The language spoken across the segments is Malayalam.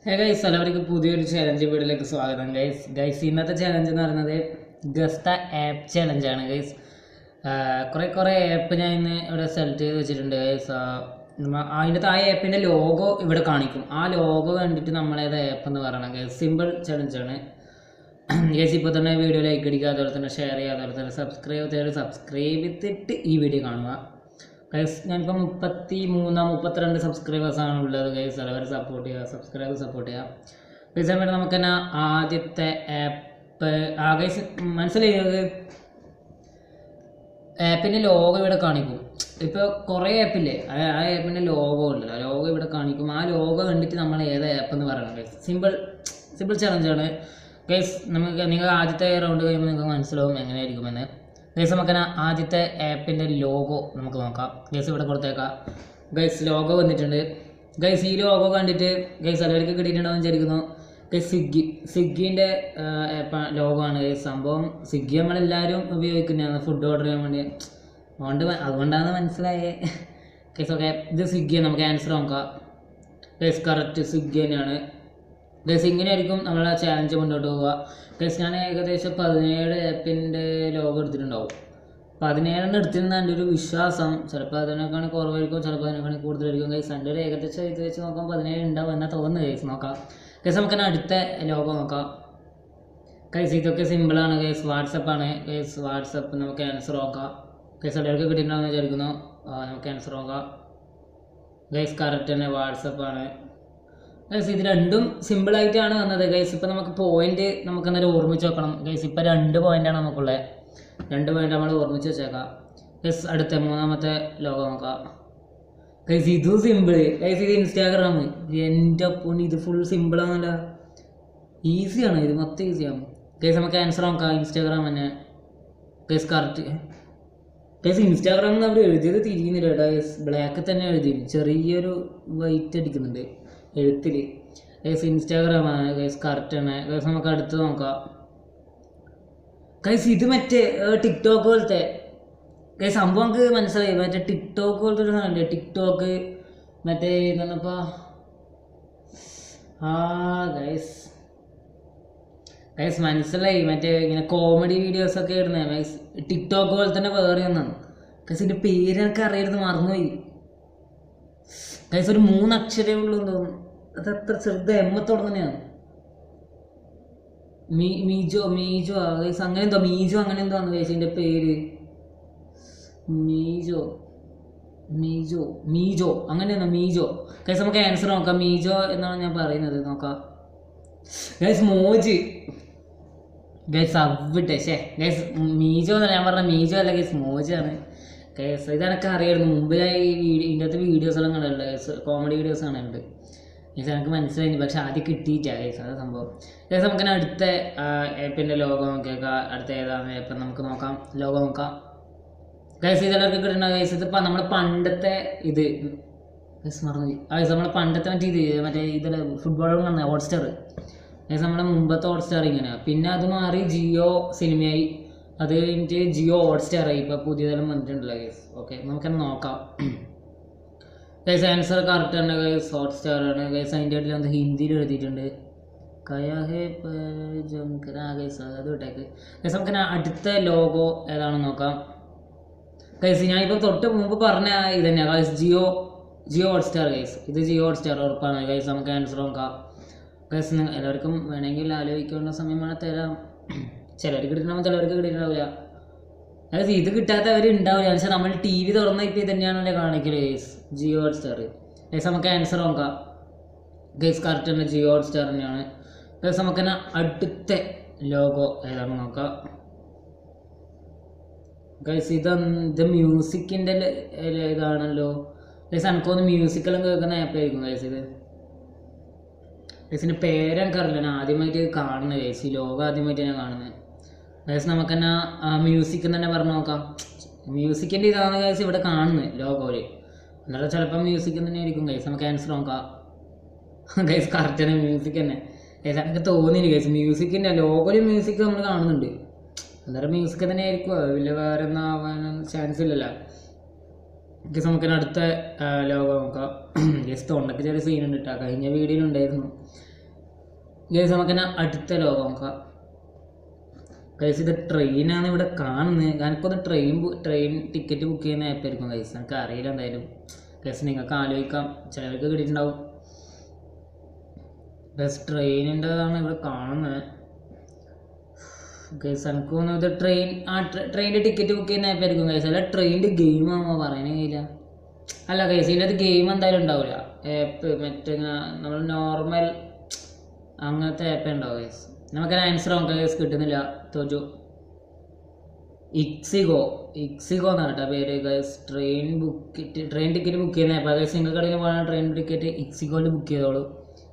ഹേ ഗൈസ്, എല്ലാവർക്കും പുതിയൊരു ചാലഞ്ച് വീഡിയോയിലേക്ക് സ്വാഗതം. ഗൈസ് ഇന്നത്തെ ചാലഞ്ച് എന്ന് പറയുന്നത് ഗസ്ത ആപ്പ് ചാലഞ്ചാണ് ഗൈസ്. കുറേ ആപ്പ് ഞാൻ ഇന്ന് ഇവിടെ സെലക്ട് ചെയ്ത് വെച്ചിട്ടുണ്ട് ഗൈസ്. അതിൻ്റെ ആ ആപ്പിൻ്റെ ലോഗോ ഇവിടെ കാണിക്കും. ആ ലോഗോ കണ്ടിട്ട് നമ്മളേത് ആപ്പ് എന്ന് പറയണം ഗൈസ്. Simple ചാലഞ്ചാണ് guys. ഇപ്പോൾ തന്നെ വീഡിയോ ലൈക്ക് അടിക്കുക, അതുപോലെ തന്നെ ഷെയർ ചെയ്യുക, അതുപോലെ തന്നെ സബ്സ്ക്രൈബ് ചെയ്തിട്ട് ഈ വീഡിയോ കാണുക ഗൈസ്. ഞാനിപ്പോൾ 32 സബ്സ്ക്രൈബേഴ്സാണ് ഉള്ളത് ഗൈസ്. എല്ലാവരും സപ്പോർട്ട് ചെയ്യുക, സപ്പോർട്ട് ചെയ്യുക ഗൈസ്. അതുകൊണ്ട് നമുക്ക് തന്നെ ആദ്യത്തെ ആപ്പ് ഗൈസ് മനസ്സിലായത് ആപ്പിൻ്റെ ലോഗോ ഇവിടെ കാണിക്കും. ഇപ്പോൾ കുറേ ആപ്പില്ലേ, ആ ആപ്പിൻ്റെ ലോഗോ ഉണ്ടല്ലോ, ആ ലോഗോ ഇവിടെ കാണിക്കും. ആ ലോഗോ കണ്ടിട്ട് നമ്മൾ ഏത് ആപ്പ് എന്ന് പറയണം ഗൈസ്. Simple ചലഞ്ചാണ് guys. നിങ്ങൾ ആദ്യത്തെ റൗണ്ട് കഴിയുമ്പോൾ നിങ്ങൾക്ക് മനസ്സിലാവും എങ്ങനെയായിരിക്കുമെന്ന് ഗൈസ്. നമുക്ക് ആദ്യത്തെ ആപ്പിൻ്റെ ലോഗോ നമുക്ക് നോക്കാം ഗൈസ്. ഇവിടെ കൊടുത്തേക്കാം ഗൈസ്. ലോഗോ വന്നിട്ടുണ്ട് ഗൈസ്. ഈ ലോഗോ കണ്ടിട്ട് ഗൈസ് എല്ലാവർക്കും കിട്ടിയിട്ടുണ്ടാവും വിചാരിക്കുന്നു ഗൈസ്. സ്വിഗ്ഗീൻ്റെ ലോഗോ ആണ് ഗൈസ്. സംഭവം സ്വിഗ്ഗി നമ്മളെല്ലാവരും ഉപയോഗിക്കുന്നതാണ് ഫുഡ് ഓർഡർ ചെയ്യാൻ വേണ്ടി. അതുകൊണ്ടാണ് മനസ്സിലായേ ഗൈസ്. ഓക്കെ, ഇത് സ്വിഗ്ഗിയാണ്. നമുക്ക് ആൻസർ നോക്കാം ഗൈസ്. കറക്റ്റ് സ്വിഗ്ഗി തന്നെയാണ് ഗൈസ്. ഇങ്ങനെയായിരിക്കും നമ്മളെ ചാലഞ്ച് മുന്നോട്ട് പോവുക ഗൈസ്. ഞാൻ ഏകദേശം 17 ആപ്പിൻ്റെ ലോഗോ എടുത്തിട്ടുണ്ടാവും. 17 എടുത്തിരുന്ന എൻ്റെ ഒരു വിശ്വാസം. ചിലപ്പോൾ അതിനേക്കാണ് കുറവായിരിക്കും, ചിലപ്പോൾ അതിനേക്കാണ് കൂടുതലായിരിക്കും ഗൈസ്. എൻ്റെ ഒരു ഏകദേശം ഇത് വെച്ച് നോക്കാം 17 ഉണ്ടാവും എന്നാൽ തോന്നുന്നു ഗൈസ്. നോക്കാം ഗൈസ്. നമുക്ക് അടുത്ത ലോഗോ നോക്കാം ഗൈസ്. ഇതൊക്കെ സിമ്പിളാണ് ഗൈസ്. വാട്സപ്പാണ് ഗൈസ്. വാട്സപ്പ് നമുക്ക് ആൻസർ നോക്കാം ഗൈസ്. എല്ലാവർക്കും കിട്ടിയിട്ടുണ്ടാവുമെന്ന് വിചാരിക്കുന്നു. നമുക്ക് ആൻസർ നോക്കാം ഗൈസ്. കറക്റ്റ് തന്നെ വാട്സപ്പാണ് ഗൈസ്. ഇത് രണ്ടും സിമ്പിളായിട്ടാണ് വന്നത് ഗൈസ്. ഇപ്പോൾ നമുക്ക് പോയിന്റ് നമുക്ക് എന്തായാലും ഓർമ്മിച്ച് വെക്കണം ഗൈസ്. ഇപ്പോൾ 2 പോയിൻ്റാണ് നമുക്കുള്ളത്. 2 പോയിന്റ് നമ്മൾ ഓർമ്മിച്ച് വെച്ചേക്കാം ഗൈസ്. അടുത്ത 3ാമത്തെ ലോഗോ നോക്കാം ഗൈസ്. ഇതും സിമ്പിൾ ഗൈസ്. ഇത് ഇൻസ്റ്റാഗ്രാം. എൻ്റെ പൊന്നി, ഇത് ഫുൾ സിമ്പിളാണല്ല, ഈസിയാണ്. ഇത് മൊത്തം ഈസിയാണ് ഗൈസ്. നമുക്ക് ആൻസർ നോക്കാം. ഇൻസ്റ്റാഗ്രാം തന്നെ ഗൈസ്. Correct guys. ഇൻസ്റ്റാഗ്രാമിൽ അവർ എഴുതിയത് തിരിയുന്നില്ല കേട്ടോ ഗൈസ്. ബ്ലാക്ക് തന്നെ എഴുതി, ചെറിയൊരു വൈറ്റ് അടിക്കുന്നുണ്ട് എഴുത്തിൽ ഗൈസ്. ഇൻസ്റ്റാഗ്രാമാണ് ഗൈസ്. കറക്റ്റാണ് ഗൈസ്. നമുക്ക് അടുത്ത് നോക്കാം ഗൈസ്. ഇത് മറ്റേ ടിക്ടോക്ക് പോലത്തെ ഗൈസ്. സംഭവം നമുക്ക് മനസ്സിലായി. മറ്റേ ടിക്ടോക്ക് പോലത്തെ ഒരു സാധനമല്ലേ, ടിക്ടോക്ക് മറ്റേ ഇതെന്നപ്പോൾ ഗൈസ് മനസ്സിലായി. മറ്റേ ഇങ്ങനെ കോമഡി വീഡിയോസൊക്കെ ഇടുന്നത് ഗൈസ്. ടിക്ടോക്ക് പോലെ തന്നെ വേറെ ഒന്നാണ് ഗൈസ്. ഇതിൻ്റെ പേര് എനിക്ക് അറിയരുത്, മറന്നുപോയി ഗൈസ്. ഒരു 3 അക്ഷരമേ ഉള്ളൂ തോന്നുന്നു. അത് അത്ര ചെറുത് എമ്മ തുടങ്ങുന്നതാണ്. മീജോ ഗൈസ്. അങ്ങനെ എന്തോ മീജോ അങ്ങനെ എന്തോ ആണ് ഗൈസ് ഇതിൻ്റെ പേര്. മീജോ അങ്ങനെയാണോ? മീജോ ഗൈസ്. നമുക്ക് ആൻസർ നോക്കാം. മീജോ എന്നാണ് ഞാൻ പറയുന്നത്. നോക്കാം ഗൈസ്. മോജ് ഗൈസ്. അവിടെ ഗൈസ് മീജോ എന്നല്ല ഞാൻ പറഞ്ഞ, മീജോ അല്ല ഗൈസ്, മോജാണ് ഗൈസ്. ഇതെനക്ക് അറിയായിരുന്നു മുമ്പ്. ഞാൻ ഇതിൻ്റെ അകത്ത് വീഡിയോസെല്ലാം കണ്ടിട്ടുണ്ട് ഗൈസ്. കോമഡി വീഡിയോസ് കാണുന്നുണ്ട് ഗൈസ്. എനിക്ക് മനസ്സിലായി, പക്ഷെ ആദ്യം കിട്ടിയിട്ടാണ് ഗൈസ്. അത് സംഭവം ഗൈസ്. നമുക്ക് അടുത്ത ആപ്പിൻ്റെ ലോഗോ നോക്കിയേക്കാം. അടുത്ത ഏതാണ് ആപ്പ് നമുക്ക് നോക്കാം. ലോഗോ നോക്കാം ഗൈസ്. ഇതെല്ലാവർക്കും കിട്ടണ്ട ഗൈസ്. ഇതിപ്പോൾ നമ്മുടെ പണ്ടത്തെ ഇത് ഗൈസ് മറന്നു ഗൈസ്. നമ്മളെ പണ്ടത്തെ മറ്റേ ഇതിൽ ഫുട്ബോളും കാണുന്നത് ഹോട്ട്സ്റ്റാർ ഗൈസ്. നമ്മുടെ മുമ്പത്തെ ഹോട്ട്സ്റ്റാർ ഇങ്ങനെയാണ്. പിന്നെ അത് മാറി ജിയോ സിനിമയായി. അത് കഴിഞ്ഞിട്ട് ജിയോ ഹോട്ട്സ്റ്റാർ ആയി. ഇപ്പോൾ പുതിയതെല്ലാം വന്നിട്ടുണ്ടല്ലോ ഗൈസ്. ഓക്കെ, നമുക്കത് നോക്കാം ഗൈസ്. ആൻസർ കറക്റ്റ് ആണ് ഗൈസ്. ഹോട്ട്സ്റ്റാർ ആണ് ഗൈസ്. അതിൻ്റെ ഇടയിൽ എന്താ ഹിന്ദിയിൽ എഴുതിയിട്ടുണ്ട് കയാഹെ ഗൈസ്. അത് വിട്ടേക്ക് ഗൈസ്. നമുക്ക് അടുത്ത ലോഗോ ഏതാണെന്ന് നോക്കാം ഗൈസ്. ഞാനിപ്പോൾ തൊട്ട് മുമ്പ് പറഞ്ഞ ഇത് തന്നെയാണ് ഗൈസ്. ജിയോ ഹോട്ട്സ്റ്റാർ ഗൈസ്. ഇത് ജിയോ ഹോട്ട്സ്റ്റാർ ഉറപ്പാണ് ഗൈസ്. നമുക്ക് ആൻസർ നോക്കാം ഗൈസ്. എല്ലാവർക്കും വേണമെങ്കിൽ ആലോചിക്കേണ്ട സമയം വേണം തരാം. ചിലർക്ക് കിട്ടണമെങ്കിൽ ചിലവർക്ക് കിട്ടിയിട്ടുണ്ടാവില്ല ഗൈസ്. ഇത് കിട്ടാത്തവർ ഉണ്ടാവില്ല. പക്ഷേ നമ്മൾ TV തുറന്ന ഇപ്പോൾ ഇത് തന്നെയാണല്ലേ കാണിക്കല് ഗൈസ്. ജിയോ ഹോട്ട്സ്റ്റാർ ഗൈസ്. നമുക്ക് ആൻസർ നോക്കാം ഗൈസ്. കറക്റ്റ് തന്നെ ജിയോ ഹോട്ട്സ്റ്റാർ തന്നെയാണ് ഗൈസ്. നമുക്ക് അടുത്ത ലോഗോ ഏതാണെന്ന് നോക്കാം ഗൈസ്. ഇത് മ്യൂസിക്കിൻ്റെ ഇതാണല്ലോ ഗൈസ്. എനിക്കൊന്ന് മ്യൂസിക്കെല്ലാം കേൾക്കുന്ന ആപ്പായിരിക്കും ഗൈസ് ഇത്. ഗൈസിൻ്റെ പേരെനിക്ക് അറിയില്ല. ഞാൻ ആദ്യമായിട്ട് കാണുന്നത് ഗൈസ്. ഈ ലോഗോ ആദ്യമായിട്ട് ഞാൻ കാണുന്നത് ഗൈസ്. നമുക്ക് തന്നെ മ്യൂസിക് തന്നെ പറഞ്ഞു നോക്കാം. മ്യൂസിക്കിൻ്റെ ഇതാണ് ഗൈസ് ഇവിടെ കാണുന്നത് ലോഗോയിൽ. എന്നാലും ചിലപ്പോൾ മ്യൂസിക് തന്നെ ആയിരിക്കും ഗൈസ്. നമുക്ക് ആൻസർ നോക്കാം ഗൈസ്. കറക്റ്റ് തന്നെ മ്യൂസിക് തന്നെ ഗൈസ്. എനിക്ക് തോന്നിയില്ല ഗൈസ്. മ്യൂസിക്കിൻ്റെ ലോഗോയിൽ മ്യൂസിക് നമ്മൾ കാണുന്നുണ്ട്. അന്നേരം മ്യൂസിക് തന്നെ ആയിരിക്കും. വലിയ വേറെ ഒന്നും ആവാനൊന്നും ചാൻസ് ഇല്ലല്ലോ ഗൈസ്. നമുക്ക് അടുത്ത ലോഗോ നോക്കാം ഗൈസ്. തൊണ്ടയ്ക്ക് ചെറിയ സീനുണ്ട് കേട്ടോ. കഴിഞ്ഞ വീഡിയോയിലുണ്ടായിരുന്നു ഗൈസ് നമുക്ക് തന്നെ അടുത്ത ലോകം നോക്കാം. ഗൈസ് ഇത് ട്രെയിനാണ് ഇവിടെ കാണുന്നത്. എനിക്കൊന്ന് ട്രെയിൻ ടിക്കറ്റ് ബുക്ക് ചെയ്യുന്ന ആപ്പായിരിക്കും ഗൈസ്, എനിക്ക് അറിയില്ല എന്തായാലും. ഗൈസ് നിങ്ങൾക്ക് ആലോചിക്കാം, ചിലവർക്ക് കിട്ടിയിട്ടുണ്ടാവും. ഗൈസ് ട്രെയിനിൻ്റെതാണ് ഇവിടെ കാണുന്നത്. ഗൈസ് എനിക്ക് തോന്നുന്നു ഇത് ട്രെയിനിൻ്റെ ടിക്കറ്റ് ബുക്ക് ചെയ്യുന്ന ആപ്പായിരിക്കും ഗൈസ്. അല്ല ട്രെയിനിൻ്റെ ഗെയിം ആകുമ്പോൾ പറയാനേ കഴിയില്ല. അല്ല ഗൈസ് ഇതിൻ്റെ അത് ഗെയിം എന്തായാലും ഉണ്ടാവില്ല. ആപ്പ് മറ്റേ നമ്മൾ നോർമൽ അങ്ങനത്തെ ആപ്പേ ഉണ്ടാവും ഗൈസ്. നമുക്ക് ആൻസർ നോക്കാം ഗൈസ്, കിട്ടുന്നില്ല, തോറ്റു. ഇക്സിഗോ എന്നാണ് കേട്ടോ പേര് ഗൈസ്. ട്രെയിൻ ടിക്കറ്റ് ബുക്ക് ചെയ്യുന്ന ആപ്പ് ഗൈസ്. നിങ്ങൾക്ക് കടയിൽ പോകാൻ ട്രെയിൻ ടിക്കറ്റ് ഇക്സിഗോയിൽ ബുക്ക് ചെയ്തോളൂ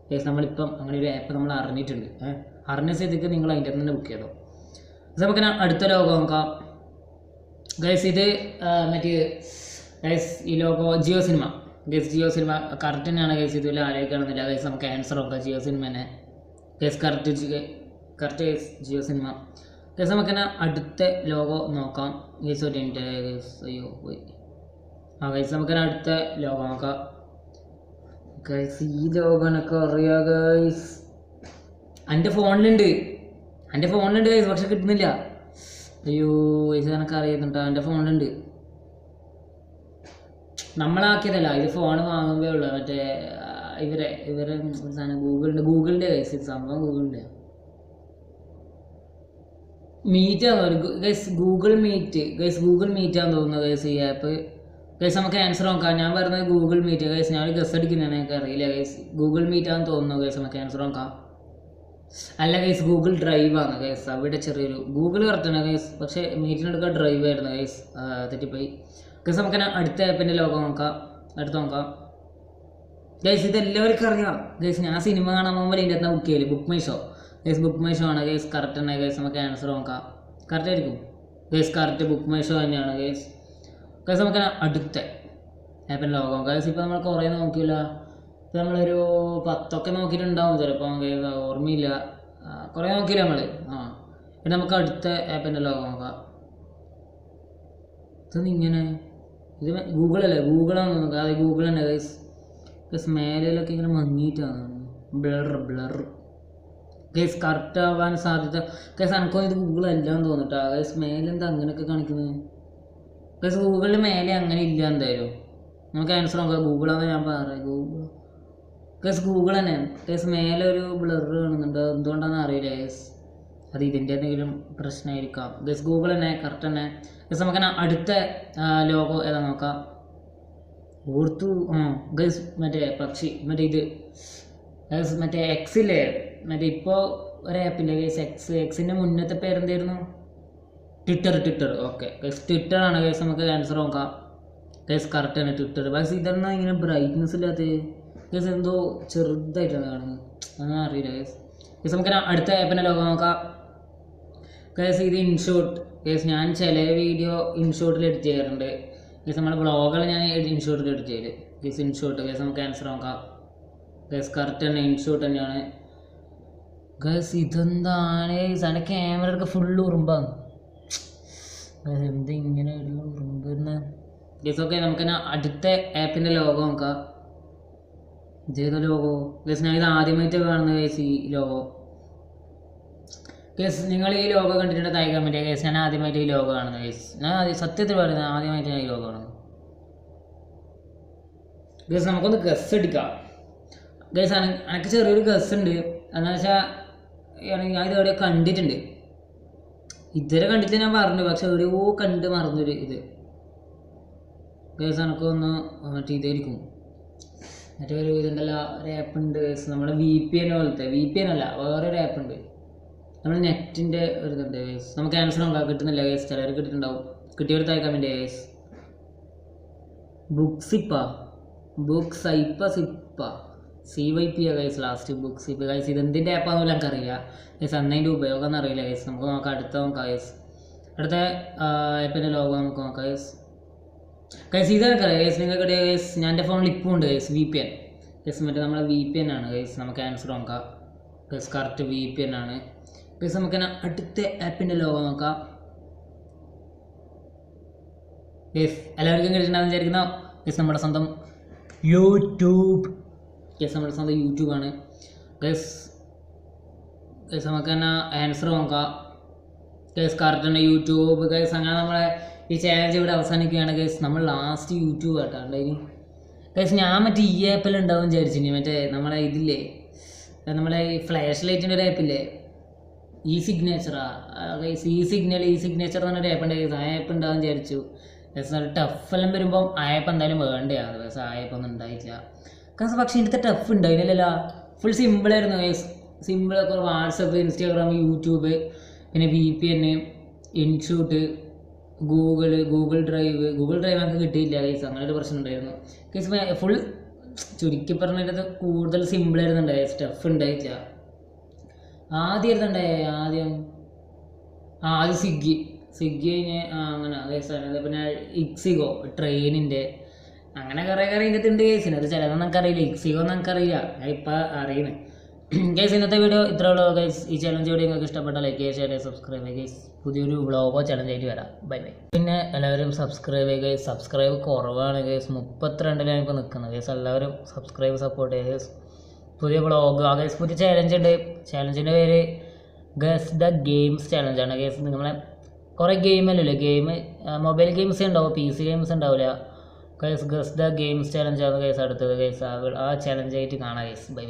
ഗൈസ്. നമ്മളിപ്പം അങ്ങനെ ഒരു ആപ്പ് നമ്മൾ അറിഞ്ഞിട്ടുണ്ട്. അറിഞ്ഞ സ്ഥിതിക്ക് നിങ്ങൾ അതിൻ്റെ തന്നെ ബുക്ക് ചെയ്തോ. നമുക്ക് അടുത്ത ലോഗോ നോക്കാം ഗൈസ്. ഇത് മറ്റേ ഗൈസ് ഈ logo Jio Cinema guys. Jio Cinema correct തന്നെയാണ് ഗൈസ്. ഇതിൽ ആലോചിക്കണമെന്നില്ല ഗൈസ്. നമുക്ക് ആൻസർ നോക്കാം ജിയോ സിനിമ തന്നെ guys. Correct guys Jio Cinema guys. നമുക്ക് തന്നെ അടുത്ത ലോഗോ നോക്കാം ഗൈസ്. ഒരു മിനിറ്റ് ഗൈസ്, അയ്യോ പോയി. ഗൈസ് നമുക്ക് തന്നെ അടുത്ത ലോഗോ നോക്കാം ഗൈസ്. ഈ ലോഗോ എനിക്ക് അറിയാം ഗൈസ്. എൻ്റെ ഫോണിലുണ്ട് ഗൈസ്, പക്ഷെ കിട്ടുന്നില്ല. അയ്യോ ഗൈസ് എനിക്ക് അറിയുന്നുണ്ടോ, എൻ്റെ ഫോണിലുണ്ട്. നമ്മളാക്കിയതല്ല, ഇത് ഫോൺ വാങ്ങുമ്പേ ഉള്ളൂ. മറ്റേ ഇവരെ ഒരു സാധനം ഗൂഗിളിൻ്റെ ഗൈസ്. ഇത് സംഭവം ഗൂഗിളിൻ്റെ മീറ്റ് ആണ് ഗൈസ്. ഗൂഗിൾ മീറ്റ് ആണെന്ന് തോന്നുന്നു ഗൈസ് ഈ ആപ്പ് ഗൈസ്. നമുക്ക് ആൻസർ നോക്കാം. ഞാൻ പറഞ്ഞത് ഗൂഗിൾ മീറ്റ് ഗൈസ്. ഞാൻ ഗസ് അടിക്കുന്നതാണ്, എനിക്ക് അറിയില്ല ഗൈസ്. ഗൂഗിൾ മീറ്റ് ആണെന്ന് തോന്നുന്നു ഗൈസ്. നമുക്ക് ആൻസർ നോക്കാം. അല്ല ഗൈസ്, ഗൂഗിൾ ഡ്രൈവ് ആണ് ഗൈസ്. അവിടെ ചെറിയൊരു ഗൂഗിൾ കറക്റ്റാണ് ഗൈസ്, പക്ഷേ മീറ്റിനെടുക്കാൻ ഡ്രൈവ് ആയിരുന്നു ഗൈസ്, തെറ്റിപ്പോയി ഗൈസ്. നമുക്ക് അടുത്ത ആപ്പിൻ്റെ ലോഗോ നോക്കാം. നോക്കാം ഗൈസ്. ഇതെല്ലാവർക്കും അറിയാം ഗൈസ്. ഞാൻ സിനിമ കാണാൻ പോകുമ്പോൾ ഇതിൻ്റെ അകത്ത് ബുക്ക് ചെയ്യില്ല. Book my show guys. Book my show ആണ് ഗൈസ്. കറക്റ്റ് തന്നെ ഗൈസ്. നമുക്ക് ആൻസർ നോക്കാം. കറക്റ്റ് ആയിരിക്കും guys. Correct book my show തന്നെയാണ് ഗൈസ്. ഗൈസ് നമുക്ക് അടുത്ത ആപ്പിൻ്റെ ലോഗോ നോക്കാം ഗൈസ്. ഇപ്പോൾ നമ്മൾ കുറേ നോക്കിയില്ല. ഇപ്പോൾ നമ്മളൊരു 10 നോക്കിയിട്ടുണ്ടാവും ചിലപ്പോൾ ഗൈസ്, ഓർമ്മയില്ല. കുറേ നോക്കിയില്ല നമ്മൾ. പിന്നെ നമുക്ക് അടുത്ത ആപ്പിൻ്റെ ലോഗോ നോക്കാം. ഇതൊന്നും ഇങ്ങനെ ഇത് ഗൂഗിളല്ലേ? ഗൂഗിളാണെന്ന് നോക്കുക. അത് ഗൂഗിൾ തന്നെ ഗൈസ്. ഗൈസ് മേലയിലൊക്കെ ഇങ്ങനെ മങ്ങിയിട്ടാണ് ബ്ലർ ഗൈസ്. കറക്റ്റ് ആവാൻ സാധ്യത ഗൈസ്. എനിക്കോ ഇത് ഗൂഗിൾ അല്ലാന്ന് തോന്നിട്ടാ ഗൈസ്. മേലെന്താ അങ്ങനെയൊക്കെ കാണിക്കുന്നത് ഗൈസ്? ഗൂഗിളിൽ മേലെ അങ്ങനെ ഇല്ല എന്തായാലും. നമുക്ക് ആൻസർ നോക്കാം. ഗൂഗിളാന്ന് ഞാൻ പറയാം. ഗൈസ് ഗൂഗിൾ തന്നെ ഗൈസ്. മേലെ ഒരു ബ്ലർ കാണുന്നുണ്ട്, എന്തുകൊണ്ടാണെന്ന് അറിയില്ല ഗൈസ്. അത് ഇതിൻ്റെ എന്തെങ്കിലും പ്രശ്നമായിരിക്കാം ഗൈസ്. ഗൂഗിൾ തന്നെ കറക്റ്റ് തന്നെ ഗൈസ്. നമുക്ക് അടുത്ത ലോഗോ ഏതാ നോക്കാം. ഓർത്തു ഗൈസ്. മറ്റേ പക്ഷി മറ്റേ ഇത് ഗൈസ്. മറ്റേ എക്സില്ലേ, മറ്റേ ഇപ്പോൾ ഒരു ആപ്പില്ലേ ഗൈസ് എക്സിൻ്റെ മുന്നത്തെ പേരെന്തായിരുന്നു? ട്വിറ്റർ. ഓക്കെ ഗൈസ്, ട്വിറ്ററാണ് ഗൈസ്. നമുക്ക് ആൻസർ നോക്കാം ഗൈസ്. കറക്റ്റ് തന്നെ ട്വിറ്റർ. പക്ഷേ ഇതെന്നാ ഇങ്ങനെ ബ്രൈറ്റ്നസ് ഇല്ലാത്ത ഗൈസ്? എന്തോ ചെറുതായിട്ടാണ് കാണുന്നത്, അങ്ങനെ അറിയില്ല ഗൈസ്. ഗൈസ് നമുക്ക് അടുത്ത ആപ്പിൻ്റെ ലോഗോ നോക്കാം ഗൈസ്. ഇത് ഇൻഷോട്ട് ഗൈസ്. ഞാൻ ചില വീഡിയോ ഇൻഷോട്ടിൽ എഡിറ്റ് ചെയ്യാറുണ്ട് ഗൈസ്. നമ്മുടെ വ്ളോഗുകൾ ഞാൻ ഇൻഷോട്ടിൽ എഡിറ്റ് ചെയ്ത് ഗൈസ്. InShot guys. നമുക്ക് ആൻസർ നോക്കാം ഗൈസ്. കറക്റ്റ് തന്നെ ഇൻഷോട്ട് തന്നെയാണ് ഗൈസ്. ഇതെന്താണ് ഗൈസ്? അതിൻ്റെ ക്യാമറയൊക്കെ ഫുള്ള് ഉറുമ്പാണ് എന്ത് ഇങ്ങനെ ഒരു ഉറുമ്പ് വരുന്നത് ഗൈസ്. ഓക്കെ നമുക്ക് അടുത്ത ആപ്പിൻ്റെ ലോഗോ നോക്കാം. ഇതേതോ ലോഗോ ഗൈസ്? ഞാൻ ഇത് ആദ്യമായിട്ട് കാണുന്നത് ഗൈസ് ഈ ലോഗോ ഗൈസ്. നിങ്ങൾ ഈ ലോഗോ കണ്ടിട്ടുണ്ട് താഴെ കമൻറ്റ് ചെയ്യുക ഗൈസ്. ഞാൻ ആദ്യമായിട്ട് ഈ ലോഗോ കാണുന്നത് ഗൈസ്. ഞാൻ സത്യത്തിൽ പറയുന്നത് ആദ്യമായിട്ട് ഞാൻ ഈ ലോഗോ കാണുന്നത് ഗൈസ്. നമുക്കൊന്ന് ഗസ് എടുക്കാം ഗൈസ്. എനിക്ക് ചെറിയൊരു ഗസ് ഉണ്ട്. എന്താണെന്ന് വെച്ചാൽ ഞാൻ ഇത് എവിടെയോ കണ്ടിട്ടുണ്ട്. ഇതുവരെ കണ്ടിട്ട് ഞാൻ പറഞ്ഞു, പക്ഷെ എവിടെയോ കണ്ട് മറന്നൊരു ഇത് ഗൈസ്. എനിക്കൊന്ന് മറ്റേ ഇതായിരിക്കും, മറ്റേ ഒരു ഇതുണ്ടല്ലോ, ഒരു ആപ്പ് ഉണ്ട് നമ്മുടെ VPN പോലത്തെ. VPN അല്ല, വേറൊരു ആപ്പ് ഉണ്ട് നമ്മൾ നെറ്റിൻ്റെ ഒരു ഇതുണ്ട് ഗൈസ്. നമുക്ക് ആൻസർ നോക്കാം. കിട്ടുന്നില്ല ഗൈസ്. ചിലർ കിട്ടിയിട്ടുണ്ടാവും. കിട്ടിയവർ താഴെ comment guys. CYP guys. Last ബുക്സിപ്പ് ഗൈസ്. ഇതെന്തിൻ്റെ ആപ്പാണെന്ന് എനിക്കറിയില്ല ഗൈസ്. അന്നതിൻ്റെ ഉപയോഗം ഒന്നും അറിയില്ല ഗൈസ്. നമുക്ക് നോക്കാം. അടുത്ത നോക്കാം ഗൈസ്. അടുത്ത ആപ്പിൻ്റെ ലോഗോ നമുക്ക് നോക്കാം ഗൈസ്. ഇതൊക്കെ ഗൈസ് നിങ്ങൾക്ക് ഗൈസ്. ഞാൻ എൻ്റെ ഫോണിൽ ഇപ്പോൾ ഉണ്ട് ഗൈസ് VPN ഗൈസ്. മറ്റേ നമ്മളെ VPN ആണ് ഗൈസ്. നമുക്ക് ആൻസർ നോക്കാം ഗൈസ്. കറക്റ്റ് VPN ആണ് ഗൈസ്. നമുക്ക് അടുത്ത ആപ്പിൻ്റെ ലോഗോ നോക്കാം ഗൈസ്. എല്ലാവർക്കും കേട്ടിട്ടുണ്ടാകുന്ന വിചാരിക്കുന്ന ഗൈസ് നമ്മുടെ സ്വന്തം യൂട്യൂബ് ഗൈസ്. നമ്മുടെ സ്വന്തം യൂട്യൂബാണ് ഗൈസ്. ഗൈസ് നമുക്ക് തന്നെ ആൻസർ നോക്കാം. Guys correct YouTube guys. അങ്ങനെ നമ്മളെ ഈ ചാലഞ്ച് ഇവിടെ അവസാനിക്കുകയാണ് ഗൈസ്. നമ്മൾ ലാസ്റ്റ് യൂട്യൂബ് കേട്ടോ ഇനി ഗൈസ്. ഞാൻ മറ്റേ ഈ ആപ്പിൽ ഉണ്ടാവും വിചാരിച്ചു. മറ്റേ നമ്മളെ ഇതില്ലേ, നമ്മളെ ഈ ഫ്ലാഷ് ലൈറ്റിൻ്റെ ഒരു ആപ്പില്ലേ, ഈ സിഗ്നേച്ചറാ ഗൈസ്. ഈ സിഗ്നേച്ചർ എന്ന് പറഞ്ഞൊരു ആപ്പ് ഉണ്ട് ഗൈസ്. ആ ആപ്പ് ഉണ്ടാവും വിചാരിച്ചു ഗൈസ്. നല്ല ടഫെല്ലാം വരുമ്പം ആ ആപ്പ് എന്തായാലും വേണ്ടതാണ് ഗൈസ്. ആ ആപ്പ് ഒന്നും ഉണ്ടായിട്ടില്ല ഗൈസ്. പക്ഷേ ഇതിൻ്റെ ടഫ് ഉണ്ടായില്ലല്ലോ, ഫുൾ സിമ്പിളായിരുന്നു ഗൈസ്. സിമ്പിളൊക്കെ വാട്സപ്പ്, ഇൻസ്റ്റാഗ്രാം, യൂട്യൂബ്, പിന്നെ VPN, ഇൻഷൂട്ട്, ഗൂഗിൾ ഡ്രൈവ് നമുക്ക് കിട്ടിയില്ല ഗൈസ്. അങ്ങനെ ഒരു പ്രശ്നം ഉണ്ടായിരുന്നു ഗൈസ്. ഫുൾ ചുരുക്കി പറഞ്ഞത് കൂടുതൽ സിമ്പിളായിരുന്നു ഉണ്ടായി, സ്റ്റഫ് ഉണ്ടായിട്ടില്ല. ആദ്യം ഇരുന്നുണ്ടായേ ആദ്യം സ്വിഗ്ഗി കഴിഞ്ഞ് അങ്ങനെ ഗൈസ്. പിന്നെ ഇക്സിഗോ ട്രെയിനിൻ്റെ അങ്ങനെ കുറേ ഇതിൻ്റെ ഉണ്ട് ഗൈസിന്. അത് ചിലതൊന്നും നമുക്കറിയില്ല, ഇക്സിഗോ ഒന്നും നമുക്കറിയില്ല, ഞാൻ ഇപ്പം അറിയുന്നത് ഗൈസ്. ഇന്നത്തെ വീഡിയോ ഇത്രേ ഉള്ളൂ ഗൈസ്. ഈ ചലഞ്ച് വീഡിയോ നിങ്ങൾക്ക് ഇഷ്ടപ്പെട്ട ലൈക്ക് ചെയ്യുക, ഷെയർ ചെയ്യുക, സബ്സ്ക്രൈബ് ചെയ്യുക ഗൈസ്. പുതിയൊരു വ്ളോഗോ ചലഞ്ചായിട്ട് വരാം. ബൈ. പിന്നെ എല്ലാവരും സബ്സ്ക്രൈബ് ചെയ്യുക ഗൈസ്. സബ്സ്ക്രൈബ് കുറവാണ് ഗൈസ്, 32 ഇപ്പോൾ നിൽക്കുന്നത് ഗൈസ്. എല്ലാവരും സബ്സ്ക്രൈബ് സപ്പോർട്ട് ചെയ്യുക ഗൈസ്. പുതിയ വ്ളോഗ് ഗൈസ്, പുതിയ ചാലഞ്ച് ഉണ്ട്. ചാലഞ്ചിൻ്റെ പേര് ഗസ് ദ ഗെയിംസ് ചാലഞ്ചാണ് ഗൈസ്. നമ്മളെ കുറേ ഗെയിമല്ലല്ലോ, മൊബൈൽ ഗെയിംസ് ഉണ്ടാവും, PC ഗെയിംസ് ഉണ്ടാവില്ല ഗൈസ്. ഗസ് ദ ഗെയിംസ് ചാലഞ്ചാണ് ഗൈസ് അടുത്തത് ഗൈസ്. ആ ചാലഞ്ചായിട്ട് കാണാം ഗൈസ്. ബൈ.